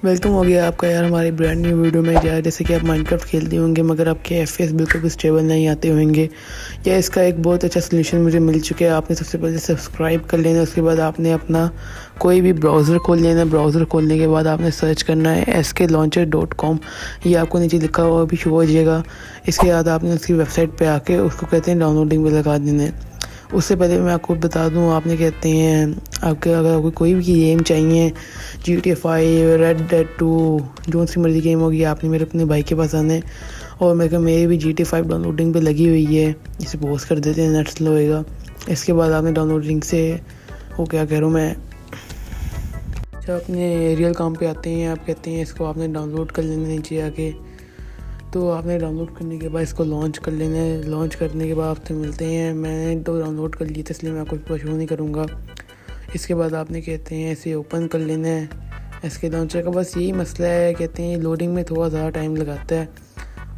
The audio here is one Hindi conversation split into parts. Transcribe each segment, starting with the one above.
वेलकम हो गया आपका यार हमारी ब्रांड न्यू वीडियो में। यार जैसे कि आप माइनक्राफ्ट खेलते होंगे मगर आपके एफपीएस बिल्कुल भी स्टेबल नहीं आते होंगे, या इसका एक बहुत अच्छा सलूशन मुझे मिल चुका है। आपने सबसे पहले सब्सक्राइब कर लेना, उसके बाद आपने अपना कोई भी ब्राउज़र खोल लेना। ब्राउज़र खोलने के बाद आपने सर्च करना है skLauncher.com। ये आपको नीचे लिखा हुआ भी शो हो जाएगा। इसके बाद आपने उसकी वेबसाइट पर आके उसको कहते हैं डाउनलोडिंग पर लगा देना है। उससे पहले मैं आपको बता दूं, आपने कहते हैं आपके अगर आपको कोई भी गेम चाहिए, GTA 5, रेड डेड 2, जो सी मर्जी गेम होगी, आपने मेरे अपने भाई के पास आना है। और मेरी भी GTA 5 डाउनलोडिंग पे लगी हुई है, इसे पोस्ट कर देते हैं, नेट स्लो होएगा। इसके बाद आपने डाउनलोडिंग से वो क्या कह रहा हूँ मैं, जब अपने रियल काम पे आते हैं, आप कहते हैं इसको आपने डाउनलोड कर लेना नीचे आके। तो आपने डाउनलोड करने के बाद इसको लॉन्च कर लेना है। लॉन्च करने के बाद आपसे मिलते हैं। मैंने तो डाउनलोड कर लिया था इसलिए मैं आपको शो नहीं करूँगा। इसके बाद आपने कहते हैं इसे ओपन कर लेना है। इसके लॉन्चर का बस यही मसला है, कहते हैं लोडिंग में थोड़ा ज़्यादा टाइम लगाता है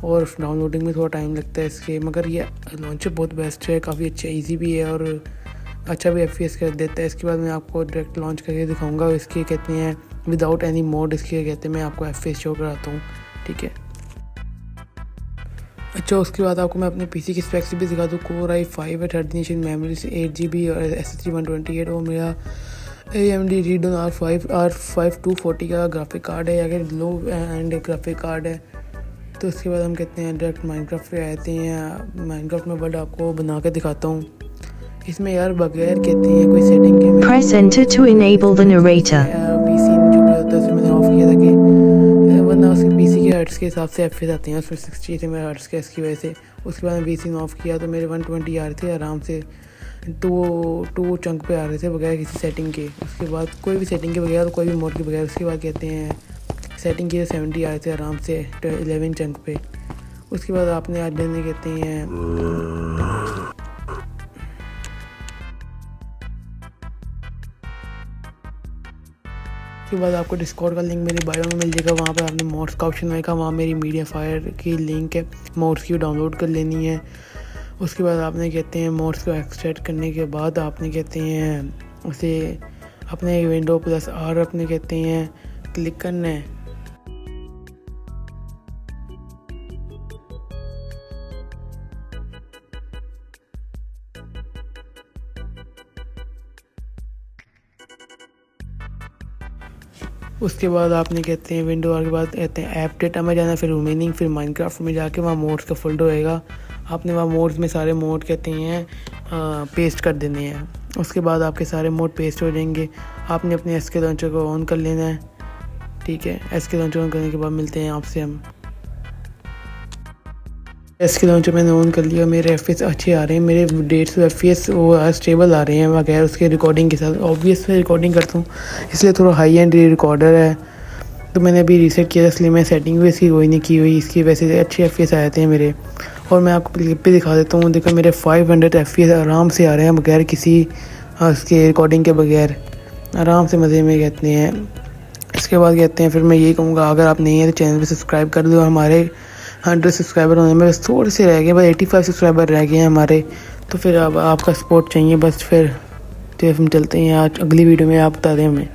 और डाउनलोडिंग में थोड़ा टाइम लगता है इसके। मगर ये लॉन्चर बहुत बेस्ट है, काफ़ी अच्छा ईजी भी है और अच्छा भी एफपीएस कर देता है। इसके बाद मैं आपको डायरेक्ट लॉन्च करके दिखाऊँगा। इसके कहते हैं विदाउट एनी मोड, इसके कहते हैं मैं आपको एफपीएस शो कराता हूँ, ठीक है। अच्छा, उसके बाद आपको मैं अपने पीसी की स्पेक्स भी दिखा दूँ। Core i5 है, 13 इंच मेमोरी से 8GB और SSD 128 और मेरा AMD Radeon R5 240 का ग्राफिक कार्ड है, या लो एंड ग्राफिक कार्ड है। तो उसके बाद हम कहते हैं डायरेक्ट माइनक्राफ्ट पे आते हैं। माइनक्राफ्ट में वर्ल्ड आपको बना के दिखाता हूँ। इसमें यार बगैर कहते हैं कोई सेटिंग के Press enter to enable the narrator. PC जो भी होता है मैंने ऑफ किया था कि वरना उसके पीसी के हर्ट्स के हिसाब से एफपीएस आते हैं, उसमें 60 थे मेरे हर्ट्स के, इसकी वजह से। उसके बाद मैं पीसी ऑफ किया तो मेरे 120 आ रहे थे आराम से, टू चंक पे आ रहे थे बगैर किसी सेटिंग के। उसके बाद कोई भी सेटिंग के बगैर, कोई भी मोड के बगैर। उसके बाद कहते हैं सेटिंग के 70 आ रहे थे आराम से 11 चंक पे। उसके बाद आपने आज देने कहते हैं उसके बाद आपको डिस्कॉर्ड का लिंक मेरी बायो में मिल जाएगा। वहाँ पर आपने मोड्स का ऑप्शन आएगा, वहाँ मेरी मीडिया फायर की लिंक है, मोड्स की डाउनलोड कर लेनी है। उसके बाद आपने कहते हैं मोड्स को एक्सट्रैक्ट करने के बाद आपने कहते हैं उसे अपने विंडो प्लस आर अपने कहते हैं क्लिक करना है। उसके बाद आपने कहते हैं विंडो आर के बाद कहते हैं ऐप डेटा में जाना, फिर रिमेनिंग, फिर माइनक्राफ्ट में जाके वहाँ मोड्स का फोल्डर होएगा। आपने वहाँ मोड्स में सारे मोड कहते हैं पेस्ट कर देने हैं। उसके बाद आपके सारे मोड पेस्ट हो जाएंगे। आपने अपने एसके लॉन्चर को ऑन कर लेना है, ठीक है। एसके लॉन्चर ऑन करने के बाद मिलते हैं आपसे हम। एसके लॉन्चर मैंने ऑन कर लिया, मेरे एफपीएस अच्छे आ रहे हैं, मेरे 150 एफपीएस वो स्टेबल आ रहे हैं बगैर उसके रिकॉर्डिंग के साथ। ऑब्वियस मैं रिकॉर्डिंग करता हूँ इसलिए थोड़ा हाई एंड रिकॉर्डर है, तो मैंने अभी रीसेट किया इसलिए मैं सेटिंग भी इसकी कोई नहीं की हुई। इसकी वजह से अच्छे एफपीएस आए थे मेरे। और मैं आपको क्लिप पे दिखा देता हूँ, देखो मेरे 500 एफपीएस आराम से आ रहे हैं बगैर किसी उसके रिकॉर्डिंग के बगैर, आराम से मज़े में कहते हैं। इसके बाद कहते हैं फिर मैं यही कहूँगा, अगर आप नहीं है तो चैनल पर सब्सक्राइब कर दो। हमारे 100 सब्सक्राइबर होने में बस थोड़े से रह गए, बस 85 सब्सक्राइबर रह गए हैं हमारे। तो फिर अब आपका सपोर्ट चाहिए बस। फिर हम चलते हैं आज अगली वीडियो में, आप बता दें हमें।